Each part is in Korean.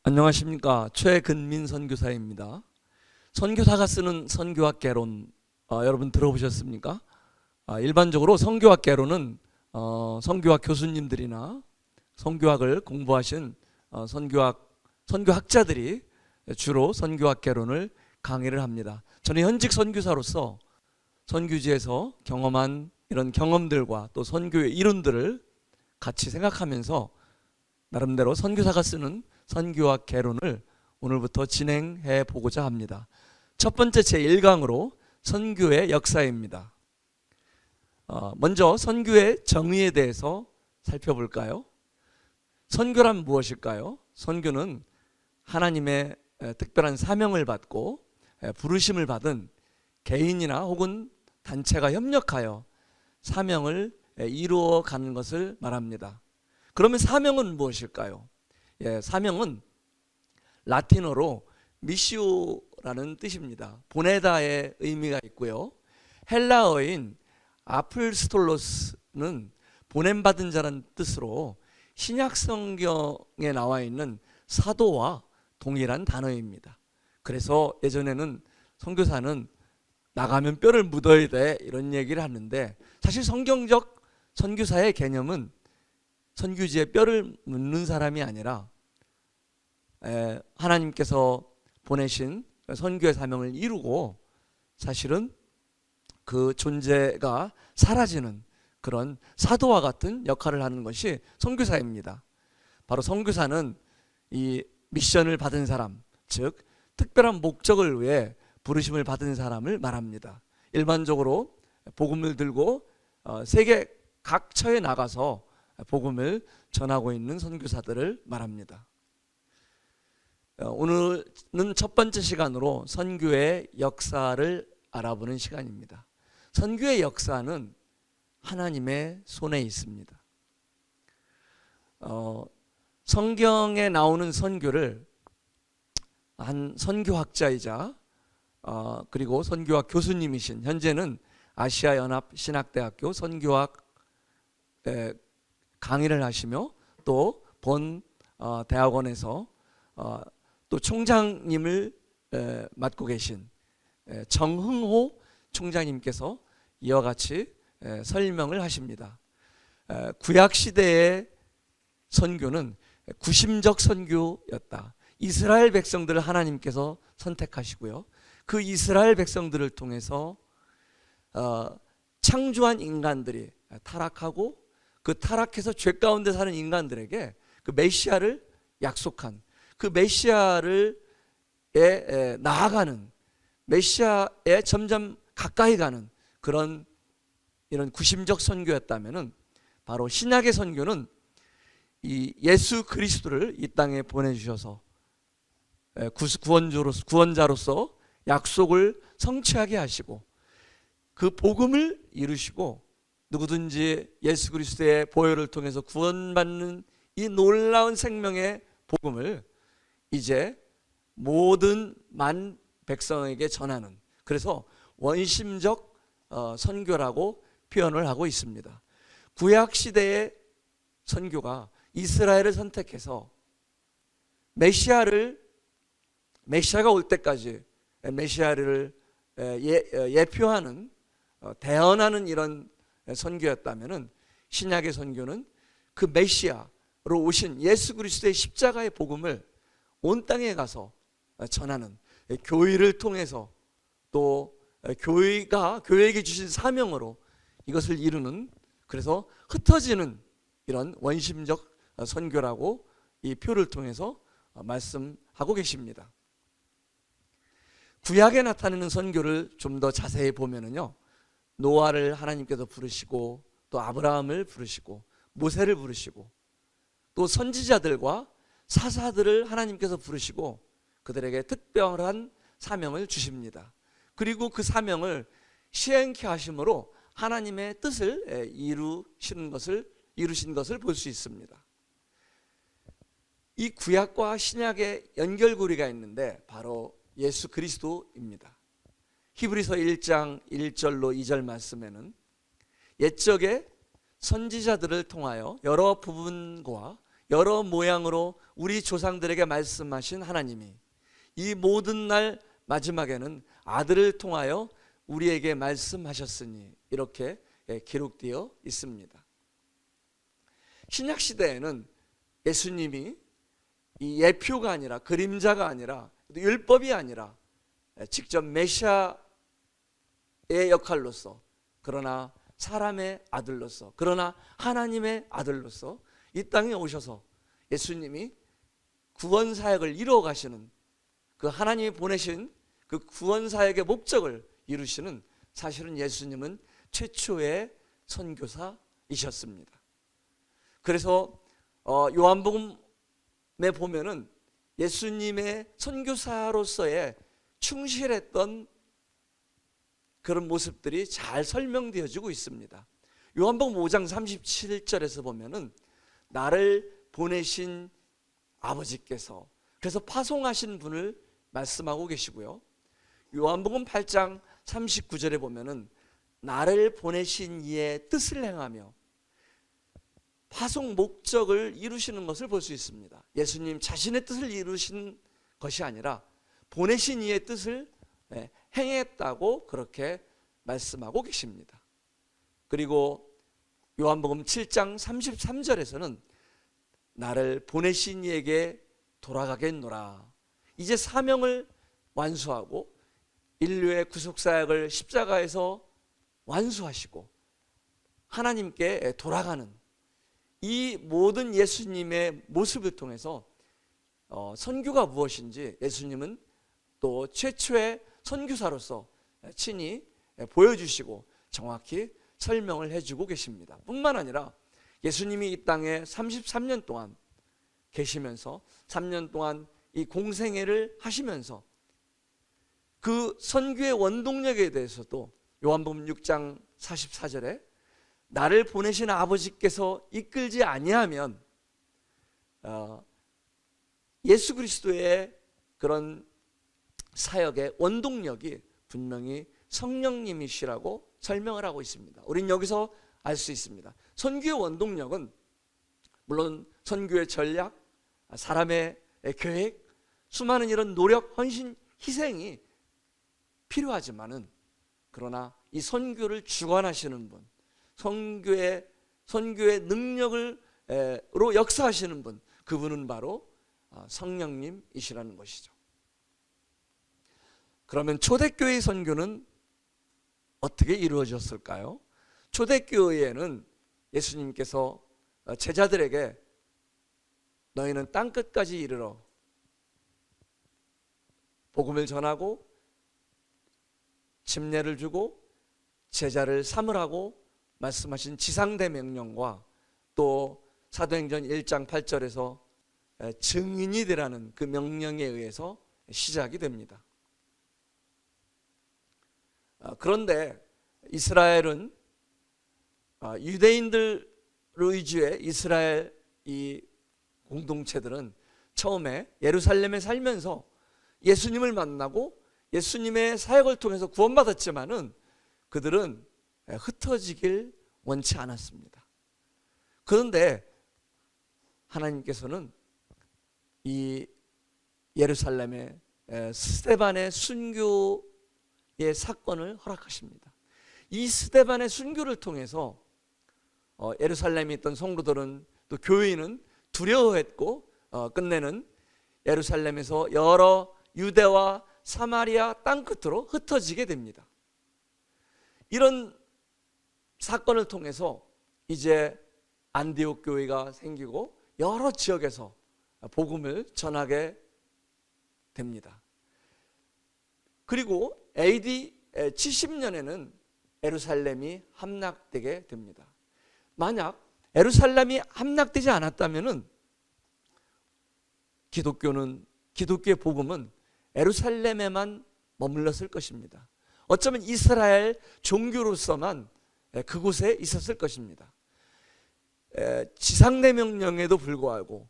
안녕하십니까. 최근민 선교사입니다. 선교사가 쓰는 선교학 개론 여러분 들어보셨습니까? 일반적으로 선교학 개론은 선교학 교수님들이나 선교학을 공부하신 선교학자들이 주로 선교학 개론을 강의를 합니다. 저는 현직 선교사로서 선교지에서 경험한 이런 경험들과 또 선교의 이론들을 같이 생각하면서 나름대로 선교사가 쓰는 선교학 개론을 오늘부터 진행해 보고자 합니다. 첫 번째 제1강으로 선교의 역사입니다. 먼저 선교의 정의에 대해서 살펴볼까요? 선교란 무엇일까요? 선교는 하나님의 특별한 사명을 받고 부르심을 받은 개인이나 혹은 단체가 협력하여 사명을 이루어가는 것을 말합니다. 그러면 사명은 무엇일까요? 사명은 라틴어로 미시오라는 뜻입니다. 보내다의 의미가 있고요. 헬라어인 아플스톨로스는 보냄받은 자라는 뜻으로 신약 성경에 나와 있는 사도와 동일한 단어입니다. 그래서 예전에는 선교사는 나가면 뼈를 묻어야 돼 이런 얘기를 하는데, 사실 성경적 선교사의 개념은 선교지에 뼈를 묻는 사람이 아니라 하나님께서 보내신 선교의 사명을 이루고 사실은 그 존재가 사라지는 그런 사도와 같은 역할을 하는 것이 선교사입니다. 바로 선교사는 이 미션을 받은 사람, 즉 특별한 목적을 위해 부르심을 받은 사람을 말합니다. 일반적으로 복음을 들고 세계 각처에 나가서 복음을 전하고 있는 선교사들을 말합니다. 오늘은 첫 번째 시간으로 선교의 역사를 알아보는 시간입니다. 선교의 역사는 하나님의 손에 있습니다. 성경에 나오는 선교를 한 선교학자이자 그리고 선교학 교수님이신, 현재는 아시아연합신학대학교 선교학 강의를 하시며 또 본 대학원에서 또 총장님을 맡고 계신 정흥호 총장님께서 이와 같이 설명을 하십니다. 구약시대의 선교는 구심적 선교였다. 이스라엘 백성들을 하나님께서 선택하시고요, 그 이스라엘 백성들을 통해서 창조한 인간들이 타락하고 그 타락해서 죄 가운데 사는 인간들에게 그 메시아를 약속한, 그 메시아를 나아가는, 메시아에 점점 가까이 가는 그런 이런 구심적 선교였다면은, 바로 신약의 선교는 이 예수 그리스도를 이 땅에 보내주셔서 구원자로서 약속을 성취하게 하시고 그 복음을 이루시고 누구든지 예수 그리스도의 보혈을 통해서 구원받는 이 놀라운 생명의 복음을 이제 모든 만 백성에게 전하는, 그래서 원심적 선교라고 표현을 하고 있습니다. 구약시대의 선교가 이스라엘을 선택해서 메시아가 올 때까지 메시아를 예표하는, 대언하는 이런 선교였다면은, 신약의 선교는 그 메시아로 오신 예수 그리스도의 십자가의 복음을 온 땅에 가서 전하는, 교회를 통해서 또 교회에게 주신 사명으로 이것을 이루는, 그래서 흩어지는 이런 원심적 선교라고 이 표를 통해서 말씀하고 계십니다. 구약에 나타나는 선교를 좀 더 자세히 보면은요, 노아를 하나님께서 부르시고 또 아브라함을 부르시고 모세를 부르시고 또 선지자들과 사사들을 하나님께서 부르시고 그들에게 특별한 사명을 주십니다. 그리고 그 사명을 시행케 하심으로 하나님의 뜻을 이루신 것을 볼 수 있습니다. 이 구약과 신약의 연결고리가 있는데 바로 예수 그리스도입니다. 히브리서 1장 1절로 2절 말씀에는 옛적에 선지자들을 통하여 여러 부분과 여러 모양으로 우리 조상들에게 말씀하신 하나님이 이 모든 날 마지막에는 아들을 통하여 우리에게 말씀하셨으니 이렇게 기록되어 있습니다. 신약 시대에는 예수님이 이 예표가 아니라 그림자가 아니라 율법이 아니라 직접 메시아의 역할로서, 그러나 사람의 아들로서, 그러나 하나님의 아들로서 이 땅에 오셔서 예수님이 구원 사역을 이루어 가시는, 그 하나님이 보내신 그 구원 사역의 목적을 이루시는, 사실은 예수님은 최초의 선교사이셨습니다. 그래서 요한복음에 보면은 예수님의 선교사로서의 충실했던 그런 모습들이 잘 설명되어지고 있습니다. 요한복음 5장 37절에서 보면은 나를 보내신 아버지께서, 그래서 파송하신 분을 말씀하고 계시고요. 요한복음 8장 39절에 보면은 나를 보내신 이의 뜻을 행하며 파송 목적을 이루시는 것을 볼 수 있습니다. 예수님 자신의 뜻을 이루신 것이 아니라 보내신 이의 뜻을 행했다고 그렇게 말씀하고 계십니다. 그리고 요한복음 7장 33절에서는 나를 보내신 이에게 돌아가겠노라. 이제 사명을 완수하고 인류의 구속사역을 십자가에서 완수하시고 하나님께 돌아가는 이 모든 예수님의 모습을 통해서 선교가 무엇인지 예수님은 또 최초의 선교사로서 친히 보여주시고 정확히 설명을 해주고 계십니다. 뿐만 아니라 예수님이 이 땅에 33년 동안 계시면서 3년 동안 이 공생애를 하시면서 그 선교의 원동력에 대해서도 요한복음 6장 44절에 나를 보내신 아버지께서 이끌지 아니하면 예수 그리스도의 그런 사역의 원동력이 분명히 성령님이시라고 설명을 하고 있습니다. 우린 여기서 알 수 있습니다. 선교의 원동력은 물론 선교의 전략, 사람의 계획, 수많은 이런 노력, 헌신, 희생이 필요하지만은 그러나 이 선교를 주관하시는 분, 선교의 능력으로 역사하시는 분, 그분은 바로 성령님이시라는 것이죠. 그러면 초대교회의 선교는 어떻게 이루어졌을까요? 초대교회에는 예수님께서 제자들에게 너희는 땅끝까지 이르러 복음을 전하고 침례를 주고 제자를 삼으라고 말씀하신 지상대 명령과 또 사도행전 1장 8절에서 증인이 되라는 그 명령에 의해서 시작이 됩니다. 그런데 이스라엘은 유대인들 위주의 이스라엘 이 공동체들은 처음에 예루살렘에 살면서 예수님을 만나고 예수님의 사역을 통해서 구원받았지만은 그들은 흩어지길 원치 않았습니다. 그런데 하나님께서는 이 예루살렘의 스데반의 순교의 사건을 허락하십니다. 이 스데반의 순교를 통해서 예루살렘에 있던 성도들은 또 교인은 두려워했고 끝내는 예루살렘에서 여러 유대와 사마리아 땅끝으로 흩어지게 됩니다. 이런 사건을 통해서 이제 안디옥 교회가 생기고 여러 지역에서 복음을 전하게 됩니다. 그리고 AD 70년에는 예루살렘이 함락되게 됩니다. 만약 예루살렘이 함락되지 않았다면은 기독교의 복음은 예루살렘에만 머물렀을 것입니다. 어쩌면 이스라엘 종교로서만 그곳에 있었을 것입니다. 지상대 명령에도 불구하고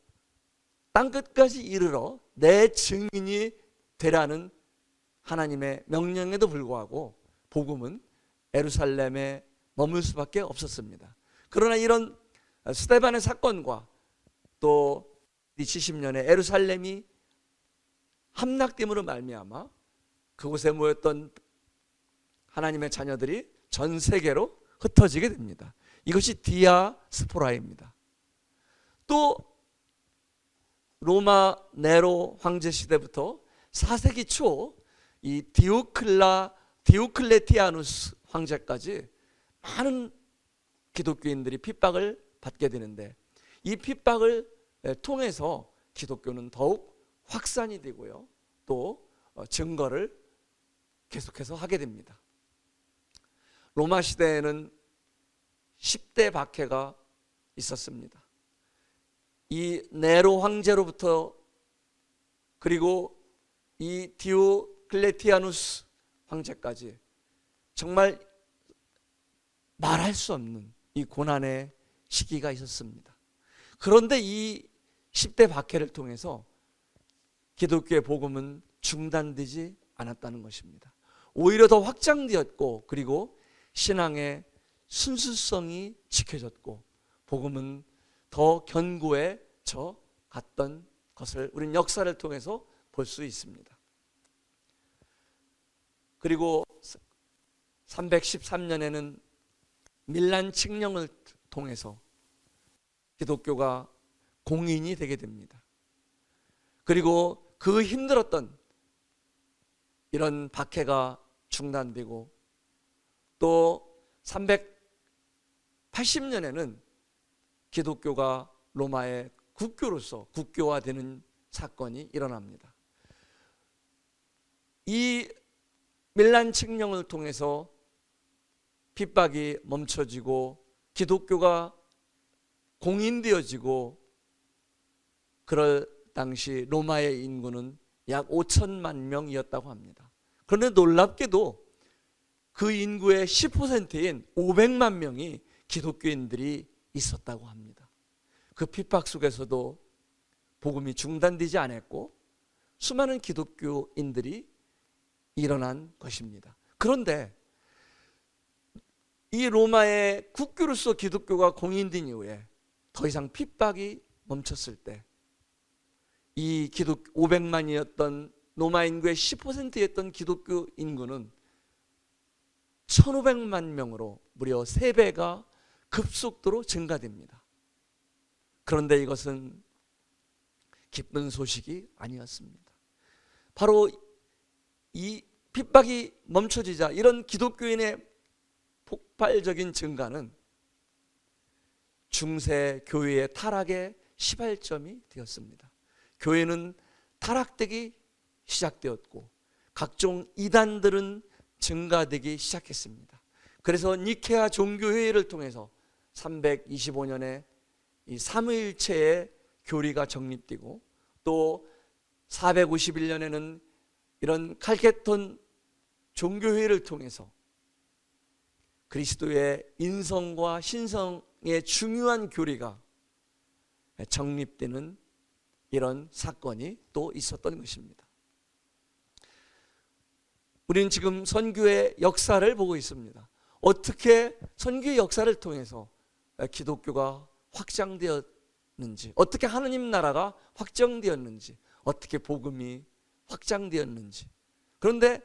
땅끝까지 이르러 내 증인이 되라는 하나님의 명령에도 불구하고 복음은 예루살렘에 머물 수밖에 없었습니다. 그러나 이런 스데반의 사건과 또 70년에 예루살렘이 함락됨으로 말미암아 그곳에 모였던 하나님의 자녀들이 전 세계로 흩어지게 됩니다. 이것이 디아스포라입니다. 또 로마 네로 황제 시대부터 4세기 초 이 디오클레티아누스 황제까지 많은 기독교인들이 핍박을 받게 되는데, 이 핍박을 통해서 기독교는 더욱 확산이 되고요, 또 증거를 계속해서 하게 됩니다. 로마 시대에는 10대 박해가 있었습니다. 이 네로 황제로부터 그리고 이 디오클레티아누스 황제까지 정말 말할 수 없는 이 고난의 시기가 있었습니다. 그런데 이 10대 박해를 통해서 기독교의 복음은 중단되지 않았다는 것입니다. 오히려 더 확장되었고, 그리고 신앙의 순수성이 지켜졌고, 복음은 더 견고해져 갔던 것을 우리는 역사를 통해서 볼 수 있습니다. 그리고 313년에는 밀란 칙령을 통해서 기독교가 공인이 되게 됩니다. 그리고 그 힘들었던 이런 박해가 중단되고, 또 380년에는 기독교가 로마의 국교로서 국교화되는 사건이 일어납니다. 이 밀란 칙령을 통해서 핍박이 멈춰지고 기독교가 공인되어지고, 그럴 당시 로마의 인구는 약 5천만 명이었다고 합니다. 그런데 놀랍게도 그 인구의 10%인 500만 명이 기독교인들이 있었다고 합니다. 그 핍박 속에서도 복음이 중단되지 않았고 수많은 기독교인들이 일어난 것입니다. 그런데 이 로마의 국교로서 기독교가 공인된 이후에 더 이상 핍박이 멈췄을 때, 이 500만이었던 로마 인구의 10%였던 기독교 인구는 1500만 명으로 무려 3배가 급속도로 증가됩니다. 그런데 이것은 기쁜 소식이 아니었습니다. 바로 이 핍박이 멈춰지자 이런 기독교인의 폭발적인 증가는 중세 교회의 타락의 시발점이 되었습니다. 교회는 타락되기 시작되었고 각종 이단들은 증가되기 시작했습니다. 그래서 니케아 종교회의를 통해서 325년에 이 삼위일체의 교리가 정립되고, 또 451년에는 이런 칼케톤 종교회의를 통해서 그리스도의 인성과 신성의 중요한 교리가 정립되는 이런 사건이 또 있었던 것입니다. 우리는 지금 선교의 역사를 보고 있습니다. 어떻게 선교의 역사를 통해서 기독교가 확장되었는지, 어떻게 하느님 나라가 확정되었는지, 어떻게 복음이 확장되었는지. 그런데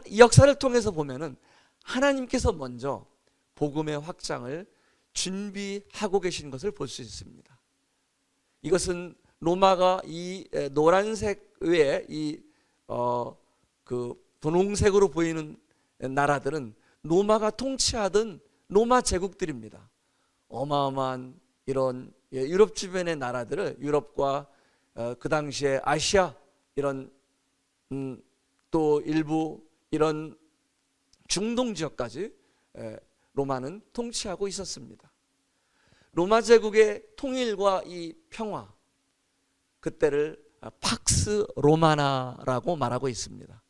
이 역사를 통해서 보면은 하나님께서 먼저 복음의 확장을 준비하고 계신 것을 볼 수 있습니다. 이것은 로마가 이 노란색 외에 그 분홍색으로 보이는 나라들은 로마가 통치하던 로마 제국들입니다. 어마어마한 이런 유럽 주변의 나라들을, 유럽과 그 당시에 아시아 이런 또 일부 이런 중동 지역까지 로마는 통치하고 있었습니다. 로마 제국의 통일과 이 평화, 그때를 팍스 로마나라고 말하고 있습니다.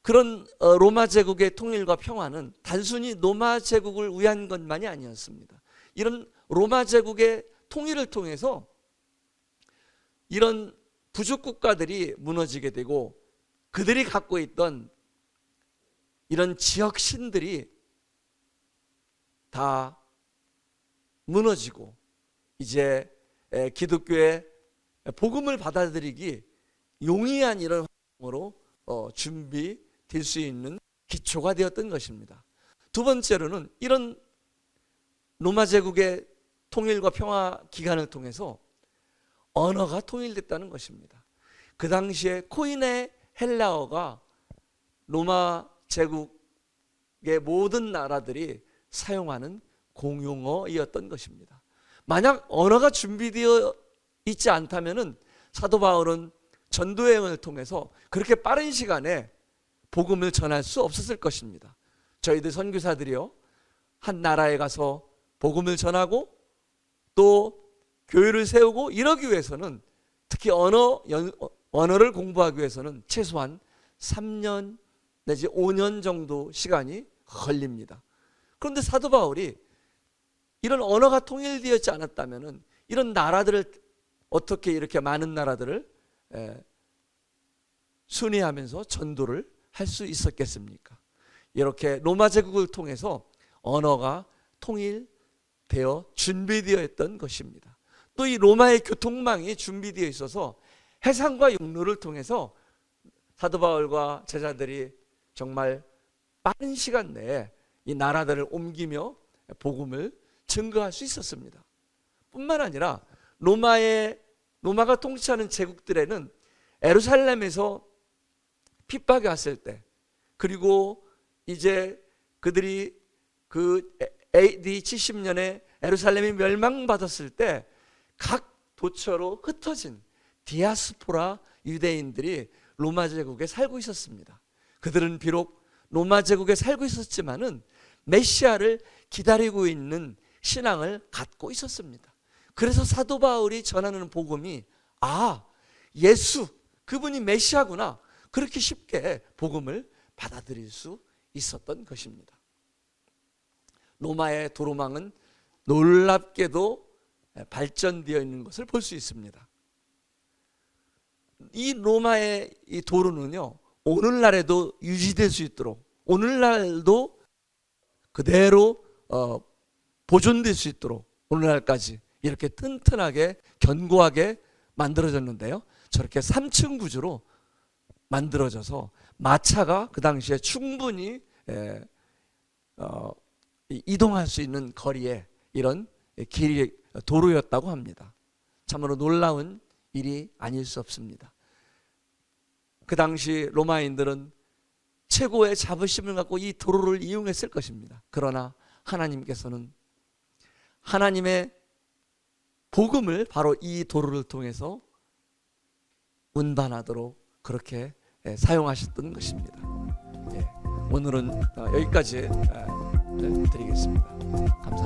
그런 로마 제국의 통일과 평화는 단순히 로마 제국을 위한 것만이 아니었습니다. 이런 로마 제국의 통일을 통해서 이런 부족 국가들이 무너지게 되고 그들이 갖고 있던 이런 지역 신들이 다 무너지고 이제 기독교의 복음을 받아들이기 용이한 이런 환경으로 준비될 수 있는 기초가 되었던 것입니다. 두 번째로는 이런 로마 제국의 통일과 평화 기간을 통해서 언어가 통일됐다는 것입니다. 그 당시에 코인의 헬라어가 로마 제국의 모든 나라들이 사용하는 공용어이었던 것입니다. 만약 언어가 준비되어 있지 않다면은 사도 바울은 전도 여행을 통해서 그렇게 빠른 시간에 복음을 전할 수 없었을 것입니다. 저희들 선교사들이요, 한 나라에 가서 복음을 전하고 또 교회를 세우고 이러기 위해서는, 특히 언어를 공부하기 위해서는 최소한 3년 내지 5년 정도 시간이 걸립니다. 그런데 사도 바울이 이런 언어가 통일되었지 않았다면 이런 나라들을 어떻게 이렇게 많은 나라들을 순회하면서 전도를 할 수 있었겠습니까? 이렇게 로마 제국을 통해서 언어가 통일되어 준비되어 있던 것입니다. 또 이 로마의 교통망이 준비되어 있어서 해상과 육로를 통해서 사도 바울과 제자들이 정말 빠른 시간 내에 이 나라들을 옮기며 복음을 증거할 수 있었습니다. 뿐만 아니라 로마가 통치하는 제국들에는 예루살렘에서 핍박이 왔을 때, 그리고 이제 그들이 그 AD 70년에 예루살렘이 멸망받았을 때 각 도처로 흩어진 디아스포라 유대인들이 로마 제국에 살고 있었습니다. 그들은 비록 로마 제국에 살고 있었지만은 메시아를 기다리고 있는 신앙을 갖고 있었습니다. 그래서 사도 바울이 전하는 복음이 예수 그분이 메시아구나, 그렇게 쉽게 복음을 받아들일 수 있었던 것입니다. 로마의 도로망은 놀랍게도 발전되어 있는 것을 볼 수 있습니다. 이 로마의 이 도로는요, 오늘날에도 유지될 수 있도록, 오늘날도 그대로 보존될 수 있도록 오늘날까지 이렇게 튼튼하게 견고하게 만들어졌는데요, 저렇게 3층 구조로 만들어져서 마차가 그 당시에 충분히 이동할 수 있는 거리에 이런 길이 도로였다고 합니다. 참으로 놀라운 일이 아닐 수 없습니다. 그 당시 로마인들은 최고의 자부심을 갖고 이 도로를 이용했을 것입니다. 그러나 하나님께서는 하나님의 복음을 바로 이 도로를 통해서 운반하도록 그렇게 사용하셨던 것입니다. 오늘은 여기까지 드리겠습니다. 감사합니다.